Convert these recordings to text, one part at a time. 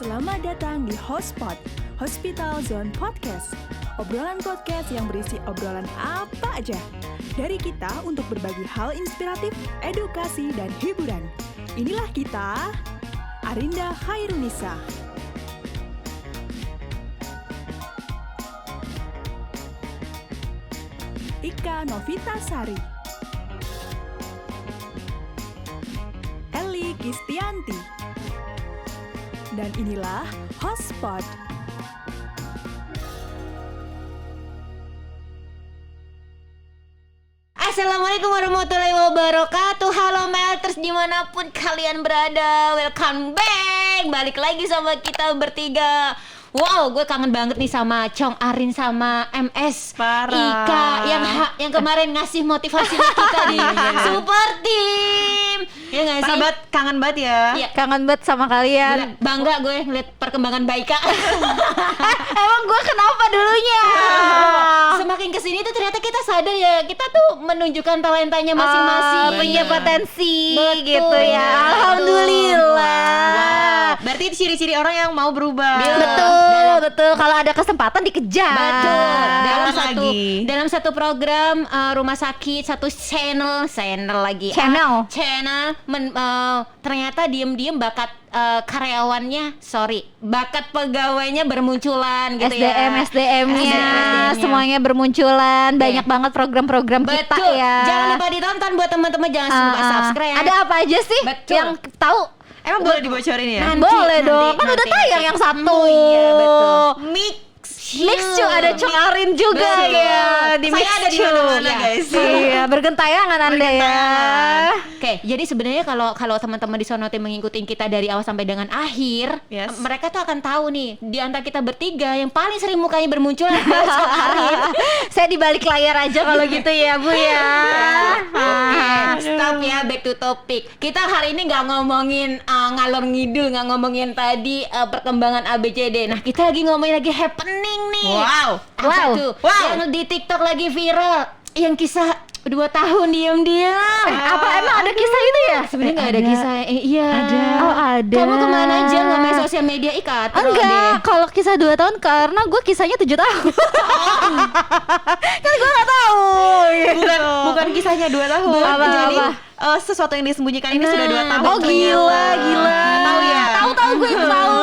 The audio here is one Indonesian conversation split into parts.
Selamat datang di Hotspot, Hospital Zone Podcast. Obrolan podcast yang berisi obrolan apa aja. Dari kita untuk berbagi hal inspiratif, edukasi, dan hiburan. Inilah kita, Arinda Khairunisa. Ika Novitasari. Eli Kistianti. Dan inilah Hotspot. Assalamualaikum warahmatullahi wabarakatuh. Halo Melters dimanapun kalian berada, welcome back. Balik lagi sama kita bertiga. Wow, gue kangen banget nih sama Chong, Arin, sama MS. Parah. Ika yang kemarin ngasih motivasi kita di support team. Ya nggak sih? Sahabat, kangen banget ya. Iya. Kangen banget sama kalian. Bangga gue ngeliat perkembangan Baika. Emang gue kenapa dulunya? Semakin kesini tuh ternyata kita sadar ya, kita tuh menunjukkan talentanya masing-masing. Punya potensi. Betul. Gitu ya. Alhamdulillah. Wow. Berarti ciri-ciri orang yang mau berubah. Betul. Kalau ada kesempatan dikejar. Betul. lagi. Dalam satu program rumah sakit, satu channel lagi. Ternyata diem-diem bakat bakat pegawainya bermunculan gitu SDM-nya semuanya bermunculan. Banyak banget program-program kita ya. Jangan lupa ditonton buat teman-teman, jangan lupa subscribe. Ada apa aja sih? Betul. Yang tahu? Emang boleh dibocorin ya? Boleh dong. Kan udah tayang yang satu. Iya betul. Mix ada Chong Arin juga ya. Di Saya ada di mana-mana guys. Iya, bergentayangan Anda ya. Oke, jadi sebenarnya kalau teman-teman di Sonote mengikuti kita dari awal sampai dengan akhir, Yes. mereka tuh akan tahu nih di antara kita bertiga yang paling sering mukanya bermunculan adalah Chong Arin. Saya di balik layar aja kalau gitu ya, Bu ya. Stop ya, back to topic. Kita hari ini nggak ngomongin ngalor ngidul, nggak ngomongin tadi perkembangan ABCD. Nah, kita lagi ngomongin lagi happening nih. Wow. Apa tuh? Yang di TikTok lagi viral, yang kisah 2 tahun diam-diam. Apa emang ada kisah itu ya? Sebenarnya nggak ada kisah. Iya. Ada. Oh, ada. Kamu kemana aja nggak main sosial media? Ikat. Enggak, kalau kisah 2 tahun karena gue kisahnya 7 tahun. Kan gue gak tahu gitu. Bukan kisahnya 2 tahun. Apa? Jadi sesuatu yang disembunyikan ini sudah 2 tahun. Oh gila. Tahu ya? Tahu gue tahu.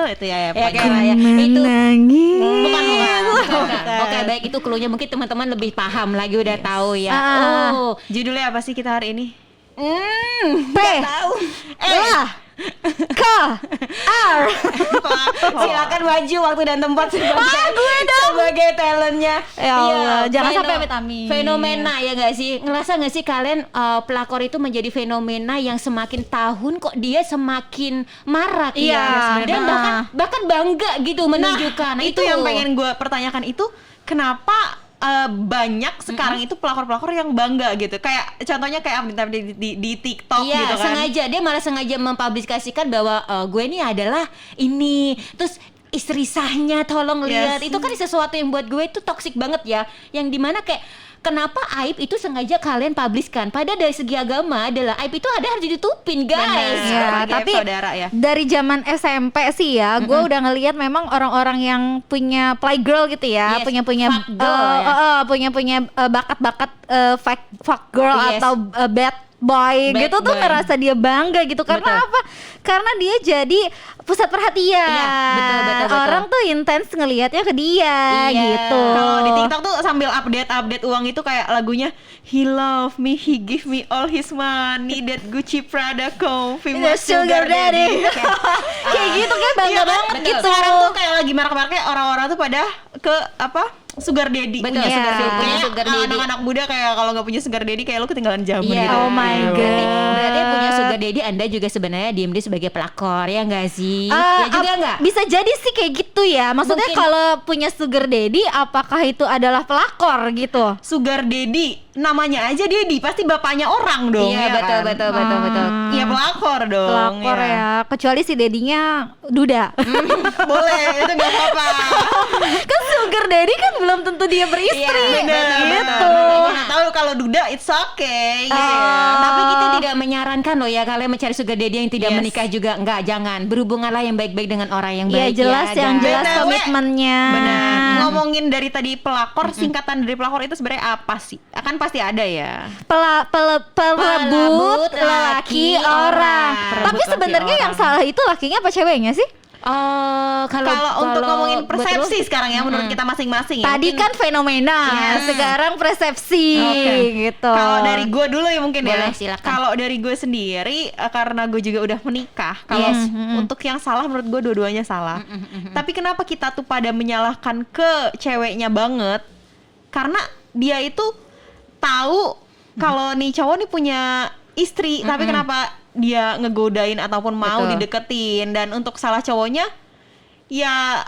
Itu ya. Oke, pokoknya. itu Menangis. bukan. Oke, baik, itu cluenya mungkin teman-teman lebih paham lagi, udah tahu ya. Oh, Judulnya apa sih kita hari ini? P. Lah. K. R. silakan maju waktu dan tempat sebagai talentnya. Ya Allah, jangan feno- sampai amit-amit. Fenomena ya nggak sih? Ngerasa nggak sih kalian pelakor itu menjadi fenomena yang semakin tahun kok dia semakin marak Iya, ya? Dan sebenarnya. bahkan bangga gitu menunjukkan. Nah, itu yang pengen gue pertanyakan itu, kenapa banyak sekarang itu pelakor-pelakor yang bangga gitu. Kayak contohnya kayak update di TikTok iya, gitu kan. dia malah sengaja mempublikasikan bahwa gue ini adalah ini. Terus istri sahnya tolong lihat. Yes. Itu kan sesuatu yang buat gue itu toksik banget ya. Yang dimana kayak kenapa aib itu sengaja kalian publiskan? Padahal dari segi agama adalah aib itu harus ditutupin, guys. Ya, Sebagai tapi saudara ya. dari zaman SMP sih ya, gue udah ngelihat memang orang-orang yang punya playgirl gitu ya, Yes, punya fuck girl punya bakat-bakat fuck girl Yes. atau bad boy Bad gitu tuh boy. ngerasa dia bangga gitu. Karena Betul. apa? Karena dia jadi pusat perhatian. Iya, betul. Orang tuh intens ngelihatnya ke dia gitu. Kalau di TikTok tuh sambil update uang itu kayak lagunya He love me, he give me all his money, that Gucci Prada coffee, my sugar daddy. Kayak gitu, kayak bangga Iya kan? banget Betul. gitu. Sekarang tuh kayak lagi marak-maraknya orang-orang tuh pada ke sugar daddy. Betul, punya sugar daddy. Kayak Punya sugar daddy. anak-anak muda kayak kalau nggak punya sugar daddy kayak lu ketinggalan zaman Iya. gitu. Oh my God. Berarti punya sugar daddy, Anda juga sebenarnya diem-diem sebagai pelakor, ya nggak sih? Ah, Ya juga nggak? Bisa jadi sih kayak gitu ya. Maksudnya Mungkin. kalau punya sugar daddy, apakah itu adalah pelakor gitu? Sugar daddy namanya aja daddy, pasti bapaknya orang dong. Iya, ya betul, kan? betul. Iya pelakor dong. Pelakor ya. Kecuali si dedinya duda. Boleh, itu nggak apa-apa. Kan sugar daddy kan belum tentu dia beristri. Iya, betul, gitu. Tahu kalau duda it's okay gitu ya. Tapi itu tidak menyarankan loh ya kalian mencari sugar daddy yang tidak menikah juga. Enggak, jangan. Berhubunganlah yang baik-baik dengan orang yang Iya baik jelas ya. yang guys. jelas BTW, komitmennya. Benar. Ngomongin dari tadi pelakor, singkatan dari pelakor itu sebenarnya apa sih? Akan pasti ada ya. Perebut Pelebut laki laki orang. orang. Tapi Perebut sebenarnya laki yang orang. salah itu lakinya apa ceweknya sih? Kalau untuk ngomongin buat persepsi lu, sekarang ya menurut kita masing-masing ya. Tadi mungkin- kan fenomena, Yes. sekarang persepsi Oke. gitu. Kalau dari gue dulu ya mungkin Boleh, ya. silakan. Kalau dari gue sendiri karena gue juga udah menikah. Kalau Yes. untuk yang salah menurut gue dua-duanya salah. Tapi kenapa kita tuh pada menyalahkan ke ceweknya banget? Karena dia itu tahu kalau nih cowok nih punya istri, tapi kenapa dia ngegodain ataupun mau Betul. dideketin? Dan untuk salah cowoknya ya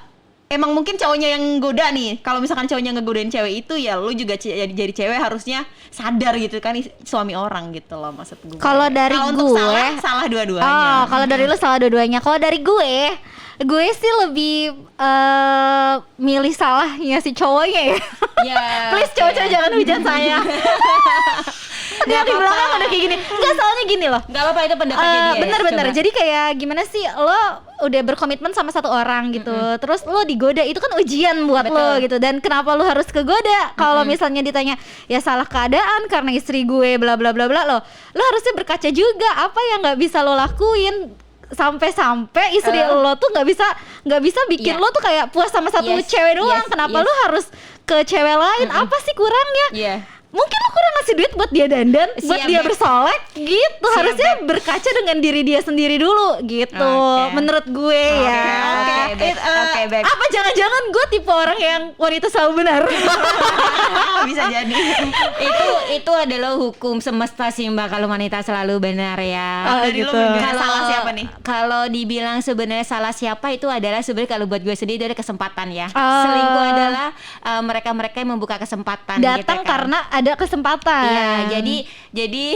emang mungkin cowoknya yang goda nih. Kalau misalkan cowoknya ngegodain cewek itu ya lu juga jadi cewek harusnya sadar gitu kan suami orang gitu loh maksud gue. Kalau dari untuk gue- salah dua-duanya. Oh, kalau dari lu salah dua-duanya. Kalau dari gue sih lebih milih salahnya si cowoknya ya. Ya. Please cowok-cowok jangan hujat saya. Dia di belakang ada kayak gini. Enggak, soalnya gini loh. Gak apa-apa itu pendapatnya dia. Bener-bener. Coba. Jadi kayak gimana sih lo udah berkomitmen sama satu orang gitu, terus lo digoda, itu kan ujian buat lo Betul. gitu. Dan kenapa lo harus kegoda? Kalau misalnya ditanya ya salah keadaan karena istri gue bla bla bla bla, lo harusnya berkaca juga apa yang nggak bisa lo lakuin sampai istri lo tuh nggak bisa bikin Iya. lo tuh kayak puas sama satu Yes, cewek doang. yes, Kenapa yes. lo harus ke cewek lain? Apa sih kurangnya? Iya. Mungkin lo kurang ngasih duit buat dia dandan, buat Siap, dia Beb. bersolek gitu. Siap, Harusnya berkaca dengan diri dia sendiri dulu gitu. Oke. Menurut gue ya. Oke, Beb. Oke, Beb. Apa jangan-jangan gue tipe orang yang wanita selalu benar? Bisa jadi. itu adalah hukum semesta sih Mbak, kalau wanita selalu benar ya. Dari lu menilai salah siapa nih? Kalau dibilang sebenarnya salah siapa itu adalah sebenarnya kalau buat gue sendiri itu ada kesempatan ya. Oh. Selingkuh adalah mereka-mereka yang membuka kesempatan Datang gitu kan. karena ada kesempatan. Iya, jadi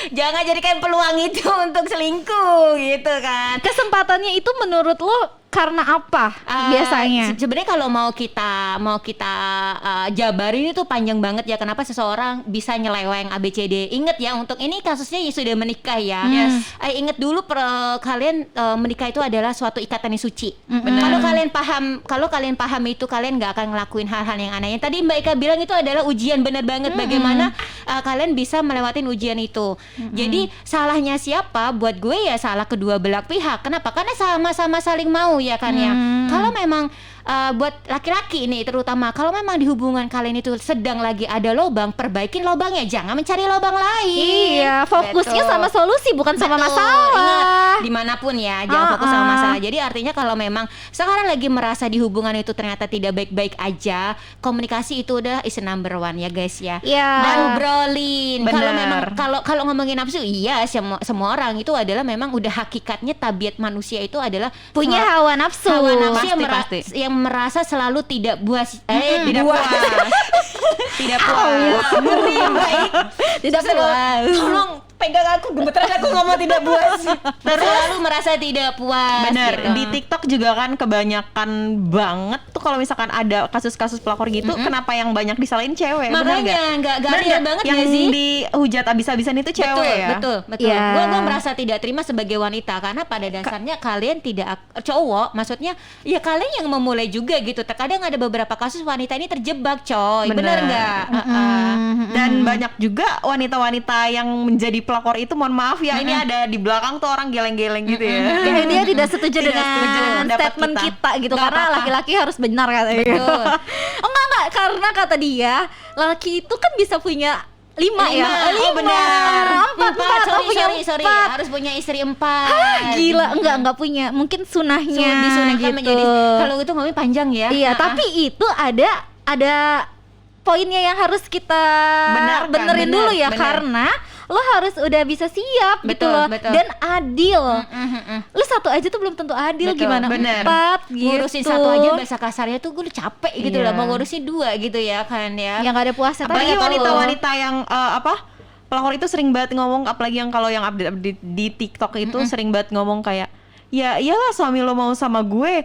jangan jadikan peluang itu untuk selingkuh gitu kan. Kesempatannya itu menurut lo karena apa biasanya? Sebenarnya kalau mau kita jabarin itu panjang banget ya, kenapa seseorang bisa nyeleweng ABCD. Ingat ya, untuk ini kasusnya ya sudah menikah ya. Yes. Ingat dulu kalian menikah itu adalah suatu ikatan yang suci. Benar. Kalau kalian paham itu, kalian nggak akan ngelakuin hal-hal yang aneh. Yang tadi Mbak Ika bilang itu adalah ujian, benar banget. Bagaimana kalian bisa melewatin ujian itu. Jadi salahnya siapa? Buat gue ya salah kedua belah pihak. Kenapa? Karena sama-sama saling mau ya kan ya. Kalau memang buat laki-laki ini terutama, kalau memang di hubungan kalian itu sedang lagi ada lobang, perbaikin lobangnya, jangan mencari lobang lain. Iya, fokusnya Betul. sama solusi bukan sama Betul. masalah. Ingat, dimanapun ya, jangan fokus sama Ah. masalah. Jadi artinya kalau memang sekarang lagi merasa di hubungan itu ternyata tidak baik-baik aja, komunikasi itu udah is number one ya guys ya. Iya. Dan obrolin. Bener. Kalau memang kalau ngomongin nafsu, iya semua orang itu adalah memang udah hakikatnya tabiat manusia itu adalah Punya hawa nafsu. hawa nafsu Pasti. yang merasa selalu tidak puas. Tidak puas. Tidak puas. Ngeri, baik. Tidak puas. Tolong pegang aku, gemeteran aku ngomong tidak puas. Selalu merasa tidak puas. Bener, gitu. di TikTok juga kan kebanyakan banget tuh kalau misalkan ada kasus-kasus pelakor gitu, kenapa yang banyak disalahin cewek? Bener Makanya nggak Bener adil banget yang nggak sih? dihujat abis-abisan itu cewek ya? Betul. Iya. Gue merasa tidak terima sebagai wanita karena pada dasarnya kalian tidak cowok, maksudnya ya kalian yang memulai juga gitu. Terkadang ada beberapa kasus wanita ini terjebak, coy. Bener nggak? Dan banyak juga wanita-wanita yang menjadi pelakor itu, mohon maaf ya, ini ada di belakang tuh orang geleng-geleng gitu ya. Kayak dia tidak setuju Tidak dengan setuju pendapat statement kita. kita gitu, Nggak karena apa-apa. laki-laki harus benar katanya. Betul. Oh enggak, karena kata dia laki itu kan bisa punya 5 ya. Oh benar. Empat Sorry, punya sorry. 4. Harus punya istri 4. Gila, enggak punya. Mungkin sunahnya Disunahkan gitu. menjadi, kalau itu ngomongin panjang ya. Iya, tapi itu ada poinnya yang harus kita benerin bener, dulu ya, bener. karena lo harus udah bisa siap gitu Betul, loh, betul. dan adil. Lu satu aja tuh belum tentu adil, Betul, gimana bener. 4 gitu. Ngurusin satu aja bahasa kasarnya tuh gue udah capek gitu Iya. lah, mau ngurusin 2 gitu ya kan ya. yang gak ada puasnya. Apalagi Tapi wanita-wanita yang pelakor itu sering banget ngomong, apalagi yang kalau yang update di TikTok itu sering banget ngomong kayak, ya iyalah suami lo mau sama gue,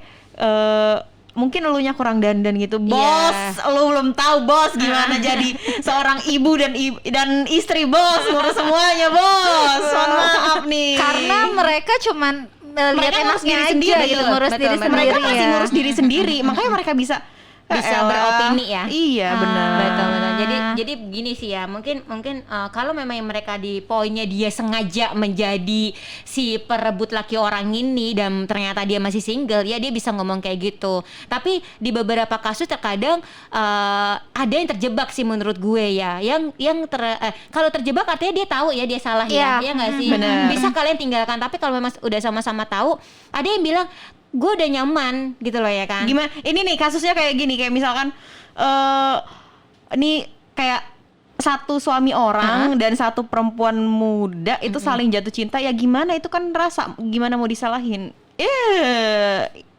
mungkin elunya kurang dandan gitu. Bos, lu belum tahu bos gimana jadi seorang ibu dan istri bos, ngurus semuanya bos. mereka cuman lihat Mereka ngurus enaknya diri aja sendiri, gitu, betul, ngurus betul, diri betul. sendiri mereka masih ya. ngurus diri sendiri, makanya mereka bisa beropini ya. Iya benar. Betul. Jadi gini sih ya, mungkin kalau memang mereka di poinnya dia sengaja menjadi si perebut laki orang ini dan ternyata dia masih single, ya dia bisa ngomong kayak gitu. Tapi di beberapa kasus terkadang ada yang terjebak sih menurut gue ya. Kalau terjebak artinya dia tahu ya dia salah Iya. ya nggak sih? Benar. Bisa kalian tinggalkan. Tapi kalau memang udah sama-sama tahu, ada yang bilang gue udah nyaman gitu loh ya kan. Gimana? Ini nih kasusnya kayak gini, kayak misalkan ini kayak satu suami orang dan satu perempuan muda itu saling jatuh cinta, ya gimana itu kan rasa, gimana mau disalahin?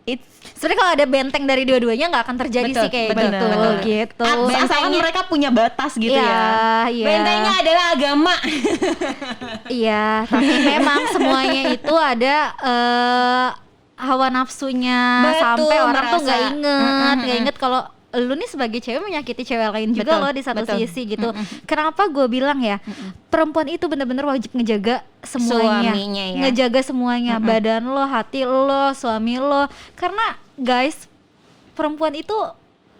It's Sebenarnya kalau ada benteng dari dua-duanya nggak akan terjadi Betul, sih kayak betul, gitu. betul. Gitu. asalkan Bentengnya- mereka punya batas gitu ya. Iya. Bentengnya adalah agama. Iya, tapi memang semuanya itu ada hawa nafsunya. Betul, Sampai orang tuh nggak merasa. inget kalau lu nih sebagai cewek menyakiti cewek lain juga Betul, loh di satu betul. sisi gitu. Kenapa gue bilang ya, perempuan itu benar-benar wajib ngejaga semuanya, Suaminya ya. ngejaga semuanya, badan lo, hati lo, suami lo. Karena guys, perempuan itu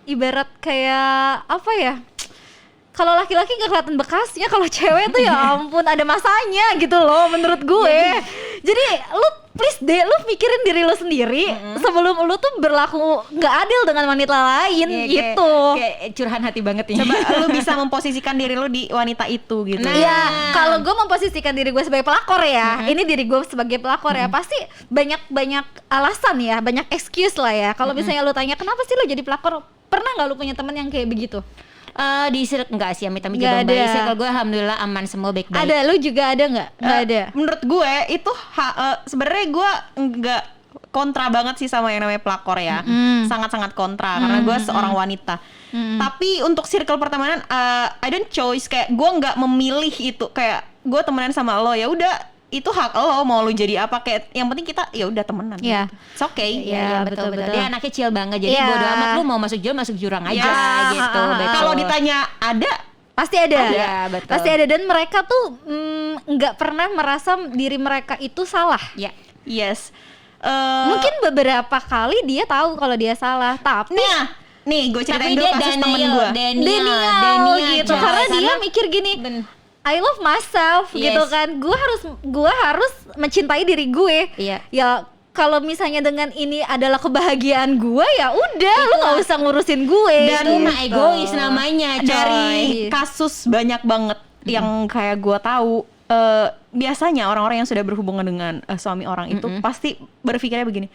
ibarat kayak apa ya? Kalau laki-laki nggak kelihatan bekasnya, kalau cewek tuh ya ampun ada masanya gitu loh menurut gue. Jadi lu please deh, lu pikirin diri lu sendiri sebelum lu tuh berlaku nggak adil dengan wanita lain gitu. Kayak curhan hati banget ya. Coba lu bisa memposisikan diri lu di wanita itu gitu. Nah. Iya, kalau gue memposisikan diri gue sebagai pelakor ya, ini diri gue sebagai pelakor ya, pasti banyak alasan ya, banyak excuse lah ya. Kalau misalnya lu tanya kenapa sih lu jadi pelakor, pernah nggak lu punya teman yang kayak begitu? Di circle enggak sih, amit-amit Nggak juga baik. ada. Circle gue alhamdulillah aman semua baik-baik. Ada, lu juga ada nggak? Nggak ada. Menurut gue itu sebenarnya gue nggak kontra banget sih sama yang namanya pelakor ya. Sangat-sangat kontra karena gue seorang wanita. Tapi untuk circle pertemanan I don't choice, kayak gue nggak memilih itu, kayak gue temenan sama lo ya udah, itu hak lo mau lu jadi apa, kayak yang penting kita ya udah temenan. Iya. It's okay. Iya, betul. Dia anaknya chill banget. Jadi Iya. bodo amat lu mau masuk jurang aja Ya, gitu. Betul. Kalau ditanya ada, Pasti ada. Ada, betul. Pasti ada, dan mereka tuh nggak pernah merasa diri mereka itu salah. ya. yes. Mungkin beberapa kali dia tahu kalau dia salah, tapi Nih gue Tapi ceritain dulu dia kasus temen gue. Denial gitu, aja. karena dia mikir gini, I love myself Yes. gitu kan. Gue harus mencintai diri gue. Iya. Ya kalau misalnya dengan ini adalah kebahagiaan gue, ya udah, lu nggak usah ngurusin gue. Dan itu mah egois namanya, coy. Dari kasus banyak banget yang kayak gue tahu, biasanya orang-orang yang sudah berhubungan dengan suami orang itu pasti berpikirnya begini,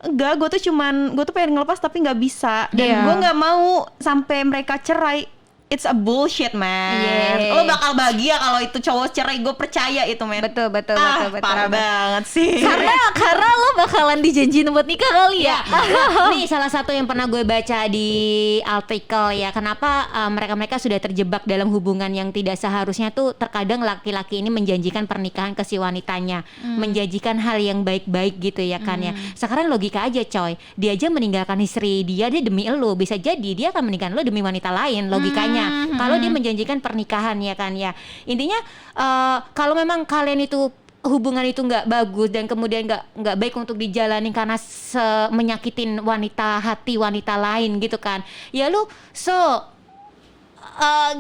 enggak, gue tuh pengen ngelepas tapi nggak bisa, dan Iya. gue nggak mau sampai mereka cerai. It's a bullshit, man. Yes. Lo bakal bahagia kalau itu cowok cerai, gue percaya itu, man. Betul. Parah banget sih. karena lo bakalan dijanjiin buat nikah kali ya. Nih salah satu yang pernah gue baca di artikel ya, kenapa mereka sudah terjebak dalam hubungan yang tidak seharusnya tuh. Terkadang laki-laki ini menjanjikan pernikahan ke si wanitanya, menjanjikan hal yang baik-baik gitu ya kan ya. Sekarang logika aja, coy, dia aja meninggalkan istri dia demi elo, bisa jadi dia akan meninggalkan lo demi wanita lain, logikanya. Kalau dia menjanjikan pernikahan ya kan ya, intinya kalau memang kalian itu hubungan itu nggak bagus dan kemudian nggak baik untuk dijalani karena menyakitin hati wanita lain gitu kan, ya lu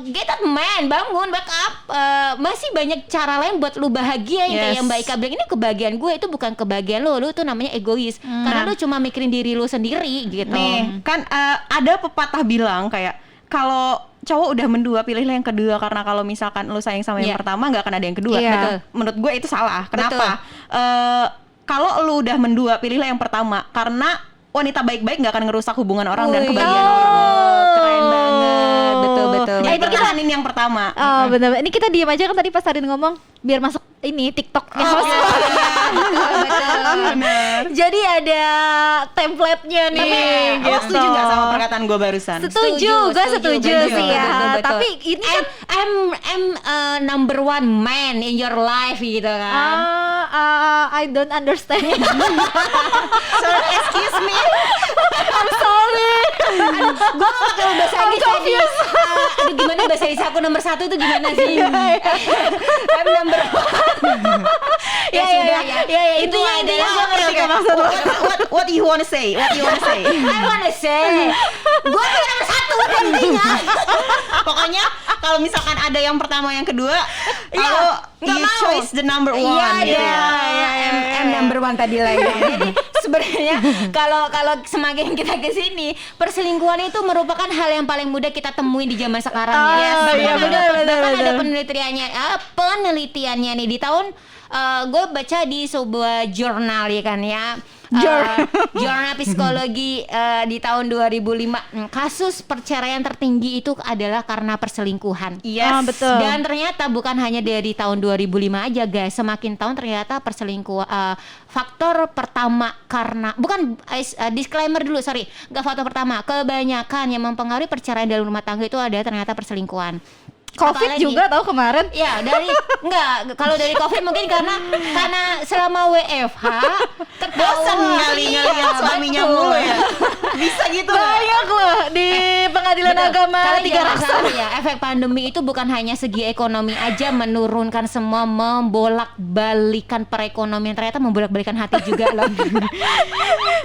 get up man, bangun, back up. Masih banyak cara lain buat lu bahagia yang kayak Yes. yang Mbak Ika bilang, ini kebahagiaan gue, itu bukan kebahagiaan lu tuh namanya egois. Karena lu cuma mikirin diri lu sendiri gitu. Nih, kan ada pepatah bilang kayak kalau cowok udah mendua, pilihlah yang kedua, karena kalau misalkan lu sayang sama yang Iya. pertama nggak akan ada yang kedua. Iya. Betul. Menurut gue itu salah. Kenapa? Kalau lu udah mendua, pilihlah yang pertama, karena wanita baik-baik nggak akan ngerusak hubungan orang dan Wih. kebahagiaan orang. Keren banget. Betul. Jadi pertahanin yang pertama. Oh benar. Ini kita diam aja kan tadi pas Arin ngomong biar masuk ini TikTok-nya. Bener. Jadi ada template-nya nih. Lo setuju nggak sama perkataan gue barusan? Setuju, gue setuju sih ya. Betul. Tapi ini kan I'm number one man in your life gitu kan. I don't understand. So, excuse me. I'm sorry. Gue gak pakai bahasa Inggris tadi. Aduh gimana bahasa Inggris aku nomor 1 tuh gimana sih? I'm number one. Ya sudah ya. Intinya Gua ngerti kok maksud lo. What you wanna say? I wanna say gue tuh nomor 1 udah intinya. Pokoknya kalau misalkan ada yang pertama yang kedua, kalau nggak you mau. choice the number one gitu ya. M number 1 tadi lah ya. Jadi sebenarnya kalau semakin kita kesini, perselingkuhan itu merupakan hal yang paling mudah kita temui di zaman sekarang ya. iya, benar. Ada penelitiannya nih di tahun gue baca di sebuah jurnal ya kan ya. Jurnal psikologi di tahun 2005, kasus perceraian tertinggi itu adalah karena perselingkuhan. Yes, betul. Dan ternyata bukan hanya dari tahun 2005 aja guys, semakin tahun ternyata perselingkuhan faktor pertama karena disclaimer dulu, nggak faktor pertama, kebanyakan yang mempengaruhi perceraian dalam rumah tangga itu ada ternyata perselingkuhan. Covid Apalagi, juga tahu kemarin. ya kalau dari Covid mungkin karena selama WFH bosan kali ngeliat suaminya mulu ya. Bisa gitu. Banyak loh di pengadilan agama Kalian 3 jangan raksa. salah ya, efek pandemi itu bukan hanya segi ekonomi aja menurunkan semua, membolak-balikan perekonomian, ternyata membolak-balikan hati juga loh.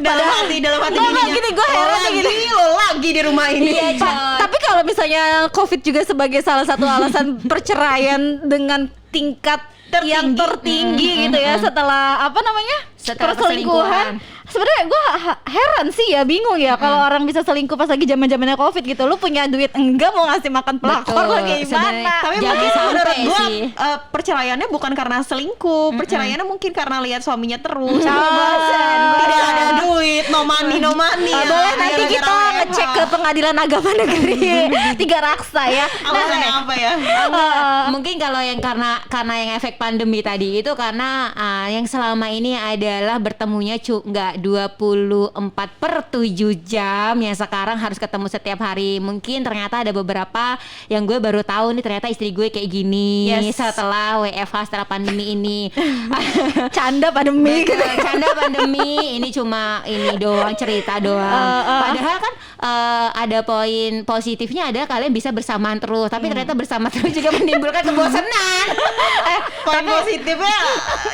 dalam hati Gini, gue heran lo lagi di rumah ini. Iya, coy. Tapi kalau misalnya Covid juga sebagai salah satu alasan perceraian dengan tingkat yang tertinggi gitu ya setelah Setelah perselingkuhan. Sebenarnya gue heran sih ya, bingung ya kalau orang bisa selingkuh pas lagi zaman-zamannya Covid gitu. Lu punya duit enggak mau ngasih makan pelakor Betul, lagi sebenarnya. gimana? Tapi Jangan mungkin sampai menurut gue sih. perceraiannya bukan karena selingkuh, perceraiannya mungkin karena lihat suaminya terus. Ah. Tidak ada duit, no money. Boleh nanti kita ngecek ke pengadilan agama negeri 3 raksa ya. Alasannya apa ya? Mungkin kalau yang karena yang efek pandemi tadi itu karena yang selama ini adalah bertemunya nggak 24/7 jam, yang sekarang harus ketemu setiap hari. Mungkin ternyata ada beberapa yang gue baru tahu nih, ternyata istri gue kayak gini setelah WFH, setelah pandemi ini. Canda pandemi. Canda pandemi, ini cuma ini doang, cerita doang. Padahal kan ada poin positifnya, ada kalian bisa bersamaan terus, tapi ternyata bersama terus juga menimbulkan kebosanan. Poin positifnya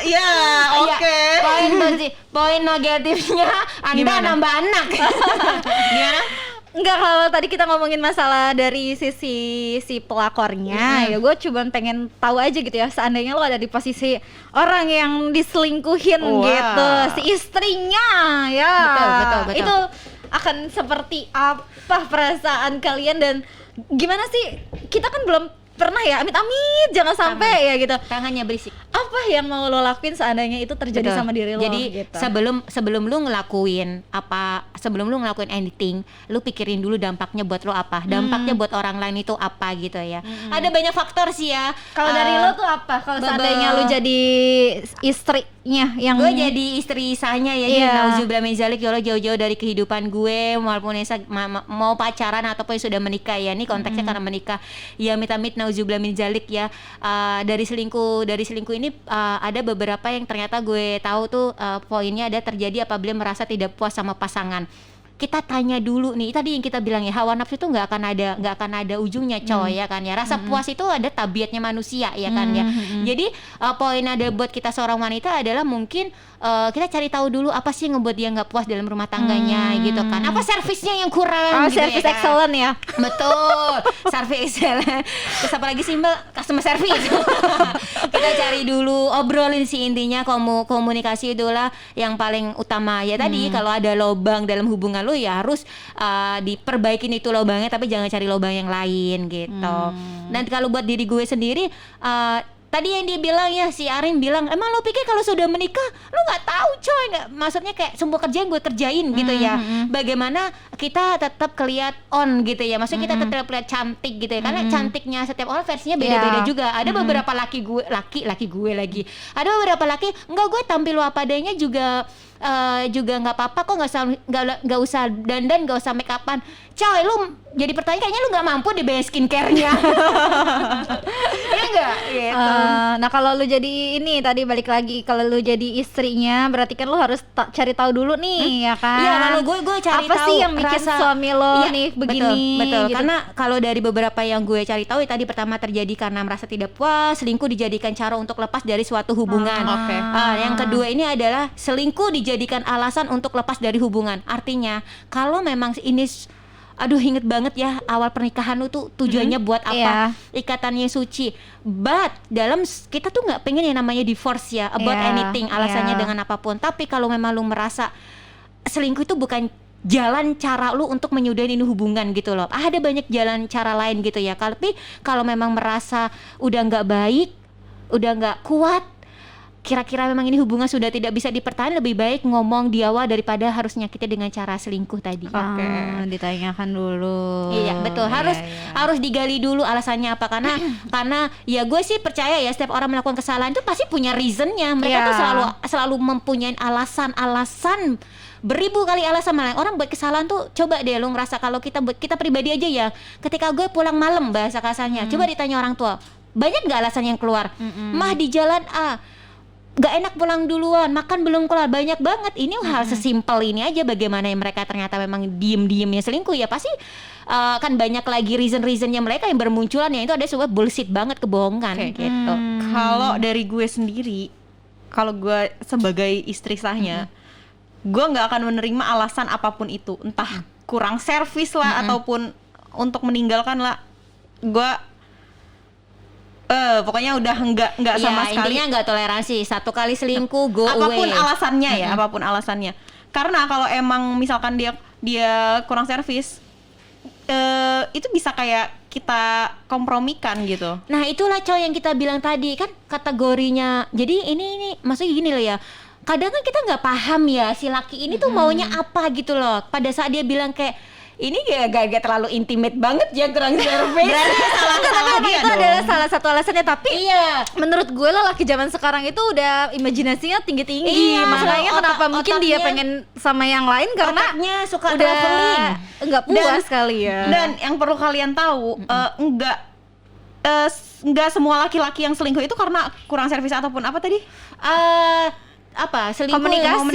ya oke. Poin negatifnya Anda nambah anak. Gimana? Enggak, kalau tadi kita ngomongin masalah dari sisi si pelakornya, ya gue cuma pengen tahu aja gitu ya, seandainya lo ada di posisi orang yang diselingkuhin gitu, si istrinya ya. Betul. Itu akan seperti apa perasaan kalian, dan gimana sih? Kita kan belum pernah ya, amit-amit jangan sampai ya gitu. Tangannya berisik. Apa yang mau lo lakuin seandainya itu terjadi Betul. sama diri lo? Jadi gitu. sebelum lu ngelakuin anything, lu pikirin dulu dampaknya buat lo apa, dampaknya buat orang lain itu apa gitu ya. Ada banyak faktor sih ya. Kalau dari lo tuh apa? Kalau seandainya lo jadi istrinya yang gue jadi istri sahnya ya, Iya. nauzubillah min zalik, ya Allah, jauh-jauh dari kehidupan gue, walaupun mau pacaran ataupun sudah menikah ya, ini konteksnya karena menikah ya, amit-amit nauzubillah min zalik ya. Dari selingkuh ini ada beberapa yang ternyata gue tahu tuh poinnya ada terjadi apabila merasa tidak puas sama pasangan. Kita tanya dulu nih, tadi yang kita bilang ya, hawa nafsu itu nggak akan ada ujungnya coy ya kan ya. Rasa puas itu ada tabiatnya manusia ya kan ya. Jadi poin ada buat kita seorang wanita adalah mungkin kita cari tahu dulu apa sih yang ngebuat dia nggak puas dalam rumah tangganya gitu kan. Apa servisnya yang kurang gitu service ya kan? excellent ya. Betul, service excellent. Terus apa lagi sih Mbak? Customer service. Kita cari dulu, obrolin sih intinya, komunikasi itulah yang paling utama ya. Tadi kalau ada lobang dalam hubungan lo ya harus diperbaikin itu lobangnya, tapi jangan cari lobang yang lain gitu. Dan kalau buat diri gue sendiri, tadi yang dia bilang ya, si Arin bilang, emang lo pikir kalau sudah menikah lo nggak tahu coy, nggak, maksudnya kayak semua kerjaan gue kerjain gitu ya. Bagaimana kita tetap keliat on gitu ya, maksudnya kita tetap lihat cantik gitu ya, karena cantiknya setiap orang versinya beda-beda juga. Ada beberapa laki gue lagi, ada beberapa laki enggak, gue tampil lo apa adanya juga nggak apa-apa kok, nggak usah dandan, nggak usah make upan. Coy, lu jadi pertanyaan, kayaknya lu nggak mampu deh bayar skincare-nya. Ya nggak gitu. Nah kalau lu jadi ini, tadi balik lagi, kalau lu jadi istrinya berarti kan lu harus cari tahu dulu nih, ya kan? Iya, lalu gue cari apa tahu sih yang bikin suami lo Iya, nih begini. betul. Gitu. Karena kalau dari beberapa yang gue cari tahu tadi pertama terjadi karena merasa tidak puas, selingkuh dijadikan cara untuk lepas dari suatu hubungan. Oke. Yang kedua ini adalah selingkuh dijadikan alasan untuk lepas dari hubungan. Artinya kalau memang ini aduh inget banget ya awal pernikahan lu tuh tujuannya buat apa, ikatannya suci, but dalam kita tuh nggak pengen yang namanya divorce ya about anything, alasannya dengan apapun. Tapi kalau memang lu merasa selingkuh itu bukan jalan cara lu untuk menyudahin ini hubungan gitu loh, ada banyak jalan cara lain gitu ya. Tapi kalau memang merasa udah nggak baik, udah nggak kuat, kira-kira memang ini hubungan sudah tidak bisa dipertahankan, lebih baik ngomong di awal daripada harus nyakitnya dengan cara selingkuh tadi. Oke. Ditanyakan dulu. Iya betul, harus digali dulu alasannya apa, karena ya gue sih percaya ya setiap orang melakukan kesalahan itu pasti punya reasonnya. Mereka tuh selalu mempunyai alasan beribu kali alasan. Malah orang buat kesalahan tuh, coba deh lu ngerasa kalau kita pribadi aja ya, ketika gue pulang malam bahasa kasarnya, coba ditanya orang tua, banyak nggak alasan yang keluar? Mah di jalan gak enak pulang duluan, makan belum kelar, banyak banget. Ini hal sesimpel ini aja, bagaimana yang mereka ternyata memang diem-diemnya selingkuh ya pasti kan banyak lagi reason-reasonnya mereka yang bermunculan, ya itu ada sebuah bullshit banget, kebohongan gitu. Kalau dari gue sendiri, kalau gue sebagai istri sahnya, gue nggak akan menerima alasan apapun itu, entah kurang servis lah ataupun untuk meninggalkan lah. Gue pokoknya udah enggak sama sekali. Intinya enggak toleransi. Satu kali selingkuh go apapun away. Alasannya ya, apapun alasannya. Karena kalau emang misalkan dia kurang servis, itu bisa kayak kita kompromikan gitu. Nah, itulah cowok yang kita bilang tadi kan kategorinya. Jadi ini maksudnya gini loh ya. Kadang kan kita nggak paham ya si laki ini tuh maunya apa gitu loh. Pada saat dia bilang kayak ini gak terlalu intimate banget ya, kurang servis. Tapi itu adalah salah satu alasannya. Tapi iya, menurut gue lelaki zaman sekarang itu udah imajinasinya tinggi-tinggi. Iya, makanya kenapa mungkin dia pengen sama yang lain karena otaknya suka udah traveling, nggak puas kali ya. Dan yang perlu kalian tahu, enggak semua laki-laki yang selingkuh itu karena kurang servis ataupun apa tadi? Selingkuh meninggalkan.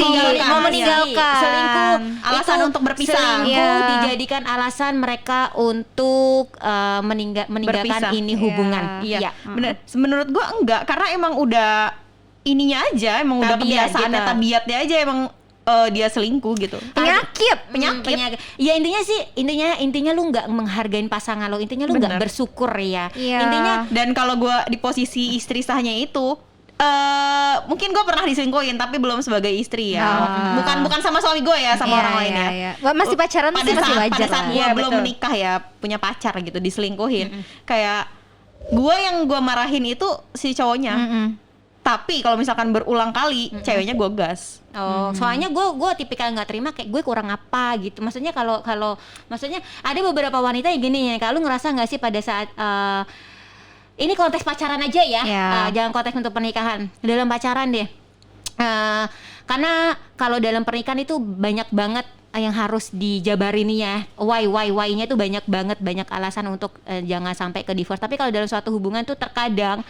Selingkuh alasan itu untuk berpisah. Selingkuh dijadikan alasan mereka untuk meninggalkan Berpisah. ini hubungan. Iya. Bener. Menurut gua enggak, karena emang udah ininya aja, emang udah Tabiat kebiasaannya, gitu. tabiatnya aja emang dia selingkuh gitu. Penyakit. Ya intinya lu nggak menghargain pasangan lo, intinya lu nggak bersyukur ya. Iya. Intinya Dan kalau gua di posisi istri sahnya itu, mungkin gue pernah diselingkuhin tapi belum sebagai istri ya. Bukan sama suami gue ya, sama orang lain ya. Masih pacaran sih masih wajar. Pada saat lah. gue belum menikah ya, punya pacar gitu, diselingkuhin. Kayak yang gue marahin itu si cowoknya. Tapi kalau misalkan berulang kali, ceweknya gue gas. Soalnya gue tipikal nggak terima, kayak gue kurang apa gitu. Maksudnya kalau maksudnya ada beberapa wanita yang gini ya, kalau ngerasa nggak sih pada saat ini konteks pacaran aja ya, jangan konteks untuk pernikahan. Dalam pacaran deh, karena kalau dalam pernikahan itu banyak banget yang harus dijabarin ya. Why-nya itu banyak banget, banyak alasan untuk jangan sampai ke divorce. Tapi kalau dalam suatu hubungan tuh terkadang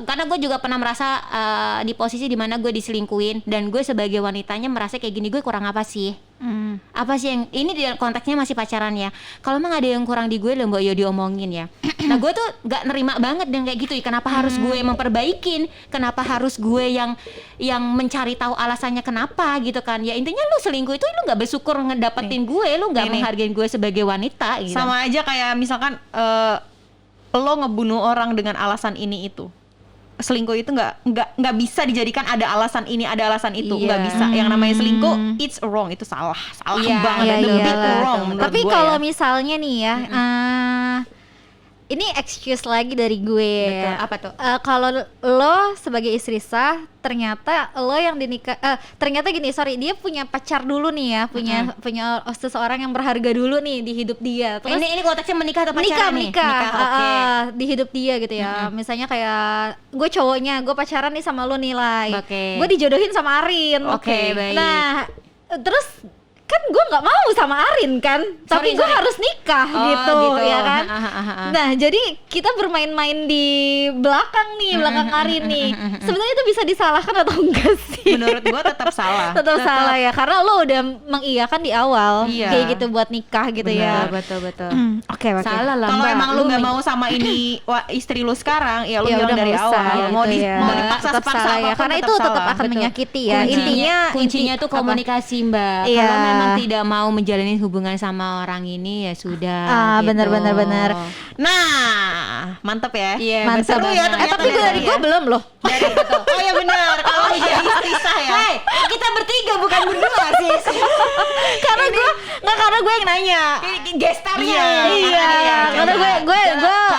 karena gue juga pernah merasa di posisi dimana gue diselingkuhin, dan gue sebagai wanitanya merasa kayak gini, gue kurang apa sih? Apa sih yang ini di konteksnya masih pacaran ya? Kalau emang ada yang kurang di gue, lo mbak yo diomongin ya. Nah gue tuh nggak nerima banget dan kayak gitu. Kenapa harus gue memperbaikin? Kenapa harus gue yang mencari tahu alasannya kenapa gitu kan? Ya intinya lu selingkuh itu lu nggak bersyukur ngedapetin gue, lu nggak menghargain gue sebagai wanita. Gitu. Sama aja kayak misalkan lo ngebunuh orang dengan alasan ini itu. Selingkuh itu nggak bisa dijadikan ada alasan ini, ada alasan itu, nggak bisa. Yang namanya selingkuh it's wrong, itu salah banget, the big wrong. Tapi kalau misalnya nih ya, ini excuse lagi dari gue. Betul. Apa tuh? Kalau lo sebagai istri sah, ternyata lo yang ternyata gini, dia punya pacar dulu nih ya, punya seseorang yang berharga dulu nih di hidup dia. Terus ini konteksnya menikah atau pacaran nih? Menikah, di hidup dia gitu ya. Misalnya kayak gue cowoknya, gue pacaran nih sama lo Nilai. Gue dijodohin sama Arin. Baik. Nah, terus kan gue nggak mau sama Arin kan, tapi gue harus nikah gitu ya kan. Nah jadi kita bermain-main di belakang nih, belakang Arin nih. Sebenarnya itu bisa disalahkan atau enggak sih? Menurut gue tetap salah. Tetap salah ya, karena lo udah mengiyakan di awal kayak gitu buat nikah gitu ya. Betul. Oke. Salah lah. Kalau Mbak. emang lu nggak mau sama ini istri lu sekarang, ya lu Ya bilang udah dari nggak usah, awal. gitu Mau ya. mau dipaksa-paksa Tetap salah ya, apapun karena itu tetap salah. akan menyakiti ya. Kuncinya tuh apa? komunikasi, Mbak. Iya. Kalau memang tidak mau menjalani hubungan sama orang ini ya sudah. Bener. Nah, mantep ya. Iya, Mantap. Seru ya ternyata Tapi gue dari gue belum loh. Oh ya benar. Kalau jadi istisah ya. Hai, kita bertiga bukan berdua sih. Karena gue yang nanya. Gestarnya. Iya, karena gue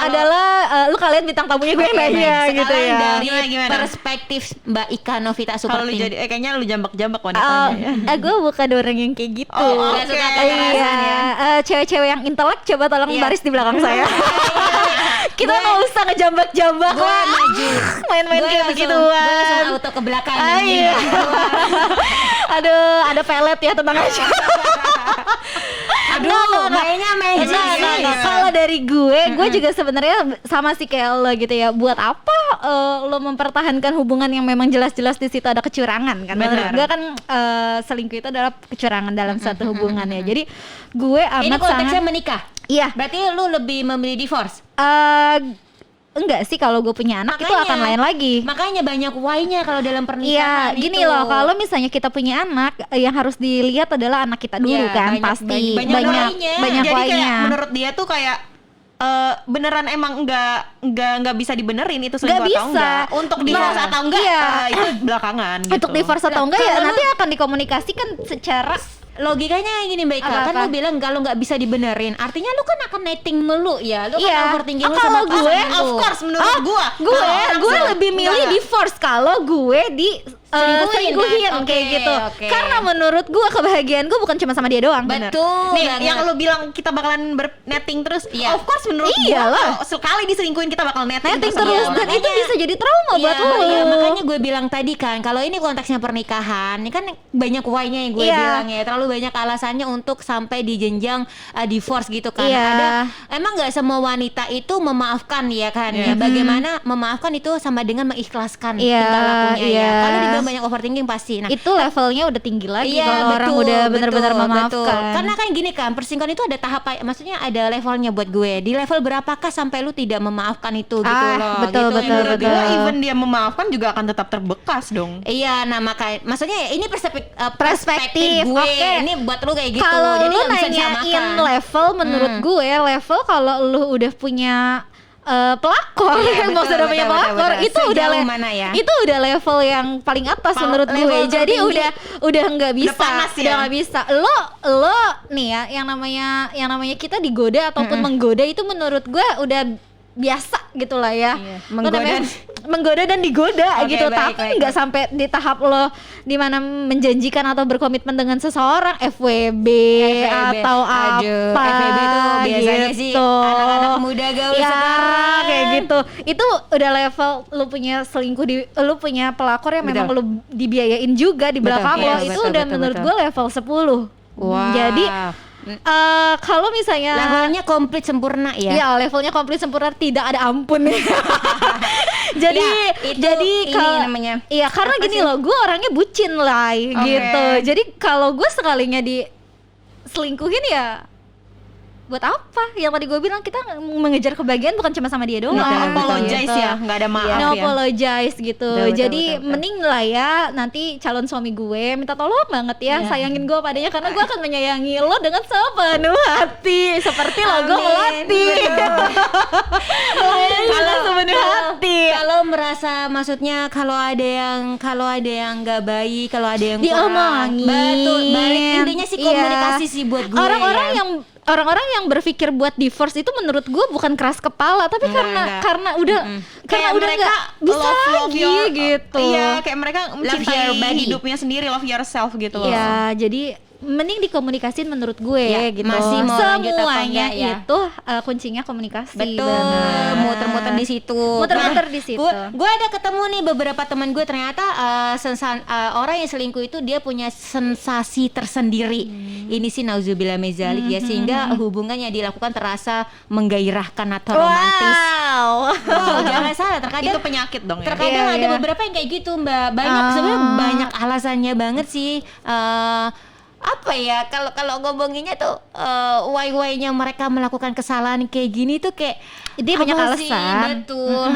adalah lu kalian bintang tamunya, gue yang nanya gitu ya. Dari Gimana? perspektif Mbak Ika Novita Kalau lu Superting. jadi kayaknya lu jambak-jambak wanitanya ya. Gue bukan orang yang kayak gitu. Oh, Nggak oke. suka kekerasan ya. Cewek-cewek yang intelek coba tolong Iya. baris di belakang saya. Kita nggak usah ngejambak-jambak Gue lah. maju. Main-main kayak Gue begituan. langsung auto ke belakang. Iya. Aduh, ada pelet ya, tenang aja. Aduh, mainnya magic. Nah, kalau dari gue juga sebenarnya sama sih kayak lo gitu ya. Buat apa lo mempertahankan hubungan yang memang jelas-jelas di situ ada kecurangan kan? Menurut Benar. gue kan selingkuh itu adalah kecurangan dalam suatu hubungan ya. Jadi gue Ini amat konteksnya sangat menikah. iya. Berarti lu lebih memilih divorce. Enggak sih, kalau gue punya anak itu akan lain lagi. Makanya banyak why-nya kalau dalam Iya, pernikahan gini itu. loh, kalau misalnya kita punya anak, yang harus dilihat adalah anak kita dulu Iya, kan, banyak- pasti banyak why-nya. banyak Jadi kayak why-nya. menurut dia tuh kayak beneran emang nggak bisa dibenerin itu selingkuh Nggak atau bisa. enggak. Untuk divorce Nah, atau enggak iya. itu belakangan gitu. Untuk divorce atau enggak ya kalau nanti akan dikomunikasikan secara logikanya gini Mbak Ika, kan Apa-apa? lu bilang kalau nggak bisa dibenerin, artinya lu kan akan netting melu ya, lu Iya. kan overthinking lu Kalau sama gue, pasangan Of lu. course menurut gua. gue Kalau gue orang lebih milih enggak. divorce kalau gue di selingkuhin kan? kayak Oke, gitu. oke. Karena menurut gue kebahagiaan gue bukan cuma sama dia doang. Bener. Betul Nih, banget. yang lu bilang kita bakalan netting terus. Iya. Of course menurut Iyalah. gua sekali diselingkuhin kita bakal netting Netting sama terus orang. dan itu bisa jadi trauma buat Iya, lo. iya, makanya gue bilang tadi kan, kalau ini konteksnya pernikahan, ini kan banyak why-nya yang gue Iya. bilang ya, terlalu banyak alasannya untuk sampai di jenjang divorce gitu kan. Iya. Emang nggak semua wanita itu memaafkan ya kan? Iya. Ya, bagaimana memaafkan itu sama dengan mengikhlaskan Iya, tingkah lakunya iya. ya. Kalau dibilang banyak overthinking pasti. Nah, Itu levelnya udah tinggi lagi iya, kalau orang betul, udah benar-benar betul, memaafkan. betul. Karena kan gini kan, perselingkuhan itu ada tahap, maksudnya ada levelnya buat gue. Di level berapakah sampai lu tidak memaafkan itu gitu loh. betul, gitu, betul, yang menurut betul. Gua gue. even dia memaafkan juga akan tetap terbekas dong. Iya, nah makanya maksudnya ini perspektif Perspektif, gue. oke. Ini buat lu kayak gitu. Kalau Jadi lu nggak bisa nanyain disamakan. level, menurut gue level kalau lu udah punya pelakor, Iya, yang maksudnya betul, punya betul, pelakor betul. itu udah Sejauh mana ya? itu udah level yang paling atas menurut gue. level Jadi tertinggi. udah nggak bisa, panas ya? udah nggak bisa. Lo nih ya, yang namanya kita digoda ataupun menggoda itu menurut gue udah biasa gitulah ya. Iya, Lo namanya menggoda dan digoda Oke, gitu, baik, tapi baik, nggak sampai di tahap lo dimana menjanjikan atau berkomitmen dengan seseorang FWB atau Aduh, apa FWB tuh biasanya sih gitu. anak-anak muda gaul Ya, sekarang. kayak gitu. Itu udah level lu punya selingkuh lu punya pelakor yang memang lu dibiayain juga di belakang iya, lo. Itu betul, udah betul, menurut betul. gue level 10. Wah. Jadi kalau misalnya levelnya komplit sempurna ya. ya levelnya komplit sempurna, tidak ada ampun. Jadi Ya, itu ini kalau namanya. iya, karena Apa gini sih? loh, gue orangnya bucin lah gitu. Jadi kalau gue sekalinya diselingkuhin ya buat apa? Yang tadi gue bilang, kita mengejar kebahagiaan bukan cuma sama dia doang. No Betul, apologize gitu. ya, nggak ada maaf No ya. apologize gitu. Betul, Jadi betul. mending lah ya nanti calon suami gue minta tolong banget ya, sayangin gue padanya, karena gue akan menyayangi lo dengan sepenuh hati seperti logo melati. Kalau sepenuh hati. Kalau merasa, maksudnya kalau ada yang nggak baik, kalau ada yang Diomongin. betul, balik intinya sih komunikasi sih buat gue. Orang-orang ya. yang berpikir buat divorce itu menurut gue bukan keras kepala, tapi Enggak. karena udah Kayak udah mereka nggak bisa lagi gitu. Iya, kayak mereka mencintai your body. hidupnya sendiri, love yourself gitu loh. Iya, jadi mending dikomunikasin menurut gue Ya, gitu. masih mau lanjut apa Semuanya enggak, ya. itu kuncinya komunikasi. Betul, Benar. muter-muter di situ. Muter-muter di situ. Gue ada ketemu nih beberapa teman gue ternyata orang yang selingkuh itu dia punya sensasi tersendiri. Ini sih nauzubillah mezalik ya, sehingga hubungan yang dilakukan terasa menggairahkan atau romantis. Wow, jangan salah, terkadang Itu penyakit dong ya. terkadang Iya, ada iya. beberapa yang kayak gitu Mbak. Banyak sebenarnya banyak alasannya banget sih. Apa ya kalau ngomonginnya tuh why-nya mereka melakukan kesalahan kayak gini tuh kayak Dia banyak apa sih? alasan. Betul.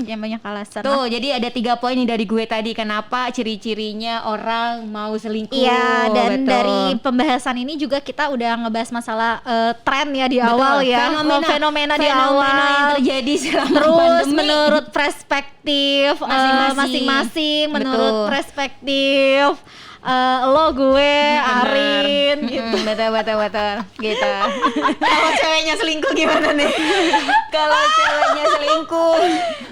Yang banyak alasan. Tuh, jadi ada 3 poin nih dari gue tadi kenapa ciri-cirinya orang mau selingkuh. Iya, dan Betul. dari pembahasan ini juga kita udah ngebahas masalah tren ya di Betul. awal ya, fenomena di awal yang terjadi selama Terus pandemi. menurut perspektif masing-masing, menurut Betul. perspektif lo, gue, Arin gitu. Betul gitu. Kalau ceweknya selingkuh gimana nih? Kalau ceweknya selingkuh,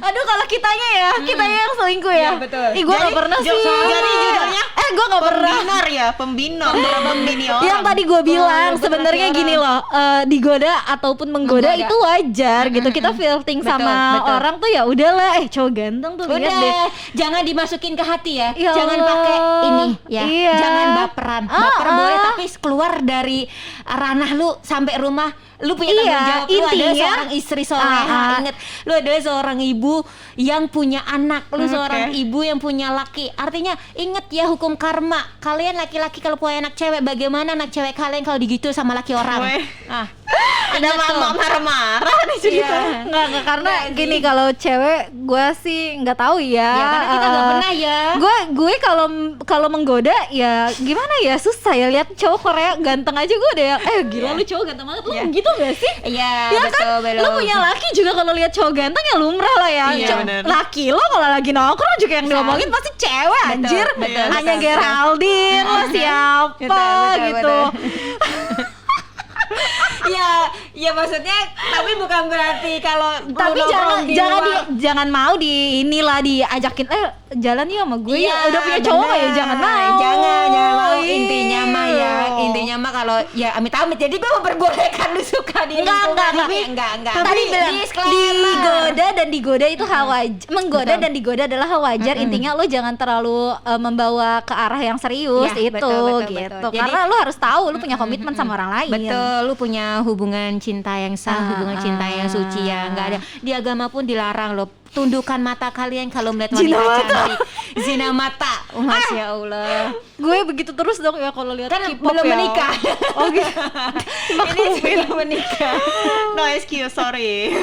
Aduh, kalau kitanya ya, kitanya yang selingkuh ya. Iya, betul. Ih, gue gak pernah sih. Jadi judulnya Gue gak pernah. pembinar ya, pembina orang. Yang tadi gue bilang betul, sebenarnya hati gini loh, digoda ataupun menggoda itu wajar gitu. Kita flirting Betul, sama betul. orang tuh ya udahlah, cowok ganteng tuh lihat deh. udah jangan dimasukin ke hati ya. Ya Jangan Allah. pakai ini ya. Iya. Jangan baperan. Baper boleh tapi keluar dari ranah lu sampai rumah. Lu punya tanggung Iya, jawab. Lu adalah intinya- seorang istri soleha. Ingat, lu adalah seorang ibu yang punya anak. Lu seorang ibu yang punya laki. Artinya ingat ya hukum karma. Kalian laki-laki kalau punya anak cewek, bagaimana anak cewek kalian kalau digitu sama laki orang? Weh. Ah, Ada ingat tuh. mama marah-marah nih cerita. Iya. Nggak, karena gini, kalau cewek gue sih nggak tahu ya. Ya, karena kita nggak pernah ya. Gue kalau menggoda ya gimana ya, susah ya, lihat cowok Korea ganteng aja gue udah gila lu cowok ganteng banget, lu gitu gak sih? Iya, Ya betul, kan, lu punya laki juga kalau lihat cowok ganteng ya lumrah lah ya. Iya, bener. Laki lo kalau lagi nongkrong juga yang diomongin pasti cewek, anjir. betul, Hanya betul. Geraldine lo siapa Betul, gitu. ya maksudnya tapi bukan berarti kalau Tapi lu nongkrong di luar. jangan mau di inilah diajakin jalan yuk sama gue Iya, ya. Udah punya cowok bener. ya jangan mau. jangan mau. Ih. Intinya mah kalau ya amit-amit jadi gue memperbolehkan lu suka di Enggak. enggak. Tadi bilang digoda dan digoda itu hal wajar. Menggoda Betul. dan digoda adalah hal wajar. Intinya lo jangan terlalu membawa ke arah yang serius Ya, itu betul. gitu. Jadi- Karena lo harus tahu lo punya komitmen sama orang lain. Betul, lu punya hubungan cinta yang sah, hubungan cinta yang suci ya. Enggak ada di agama pun dilarang lo. Tundukkan mata kalian kalau melihat wanita Zina mata. cantik. Zina mata. Masya Allah. Gue begitu terus dong ya kalau lihat Kan K-pop belum ya. menikah. Oh gitu. Ini belum menikah. No excuse, sorry.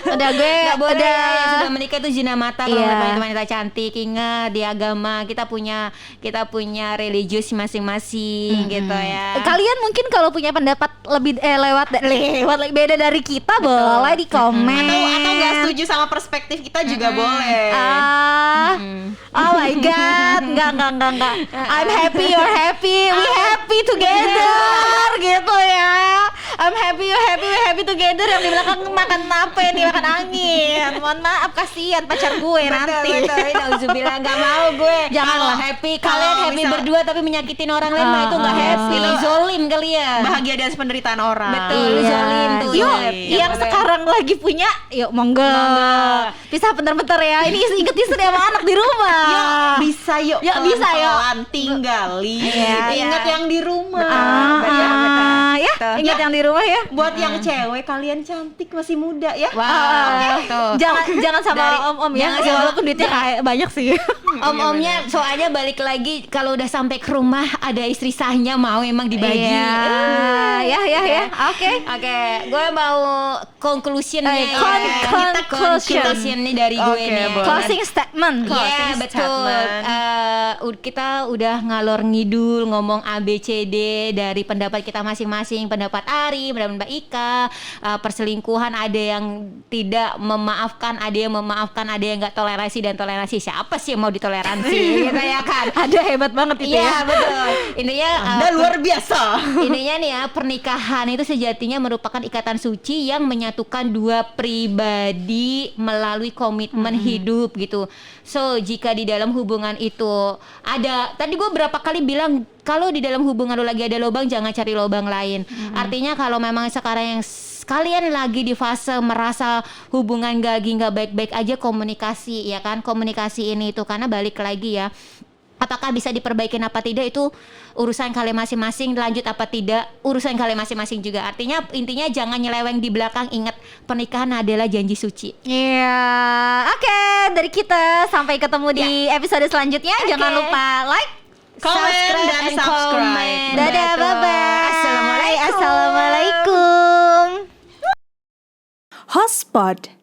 Udah gue Nggak boleh udah ya, yang sudah menikah itu zina mata kalau Iya. wanita cantik. Ingat di agama kita punya religius masing-masing gitu ya. Kalian mungkin kalau punya pendapat lebih lewat beda dari kita boleh di komen. Atau nggak setuju sama perspektif kita juga boleh. Oh my god, enggak. I'm happy, you're happy, we happy together gitu ya. I'm happy, you're happy, we happy together. Yang di belakang makan apa nih, makan angin. Mohon maaf, kasihan pacar gue nanti. Betul. Nauzubillah, nggak mau gue. Janganlah. Kalau happy, Kalau kalian happy misal- berdua tapi menyakitin orang lain mah itu nggak happy. Itu Zolim kali ya. Bahagia dan penderitaan orang. Betul. Lu zolim tuh. Yuk, Ingat. yang Boleh. sekarang lagi punya, yuk monggo. Pisah bentar-bentar ya. Ini inget istri sama anak di rumah. Yuk, bisa yuk. Yuk, bisa, yuk. Pelan-pelan tinggalin. Iya, Ingat iya. yang di rumah. Ya, Betul. ingat yang di rumah ya. Buat yang cewek, kalian cantik masih muda ya. Wow, tuh. Jangan sama Dari- om-om ya. jangan Ya, sama- walaupun duitnya kayak banyak sih. Om-omnya soalnya balik lagi kalau udah sampai ke rumah ada istri sahnya mau emang dibagi. Ya. Oke. Oke, gue mau conclusionnya ya. Conclusion. Conclusion nih dari gue Oke, nih. boleh. Closing statement. Iya Closing betul. statement. Kita udah ngalor ngidul ngomong ABCD dari pendapat kita masing-masing, pendapat Ari, pendapat Mbak Ika, perselingkuhan ada yang tidak memaafkan, ada yang memaafkan, ada yang nggak toleransi dan toleransi. Siapa sih yang mau ditoleransi? intoleransi gitu ya kan. Ada hebat banget itu Iya ya. betul. Intinya Anda luar biasa. intinya nih ya, pernikahan itu sejatinya merupakan ikatan suci yang menyatukan dua pribadi melalui komitmen hidup gitu. So jika di dalam hubungan itu ada, tadi gue berapa kali bilang kalau di dalam hubungan lo lagi ada lubang jangan cari lubang lain. Artinya kalau memang sekarang yang kalian lagi di fase merasa hubungan nggak baik-baik aja, komunikasi ya kan, komunikasi ini itu karena balik lagi ya, apakah bisa diperbaikin apa tidak itu urusan kalian masing-masing, lanjut apa tidak urusan kalian masing-masing juga. Artinya intinya jangan nyeleweng di belakang, ingat pernikahan adalah janji suci. Iya, oke, dari kita sampai ketemu di episode selanjutnya. Jangan lupa like, Komen dan subscribe. comment. dadah, Betul. bye-bye. Assalamualaikum. Assalamualaikum. Hotspot.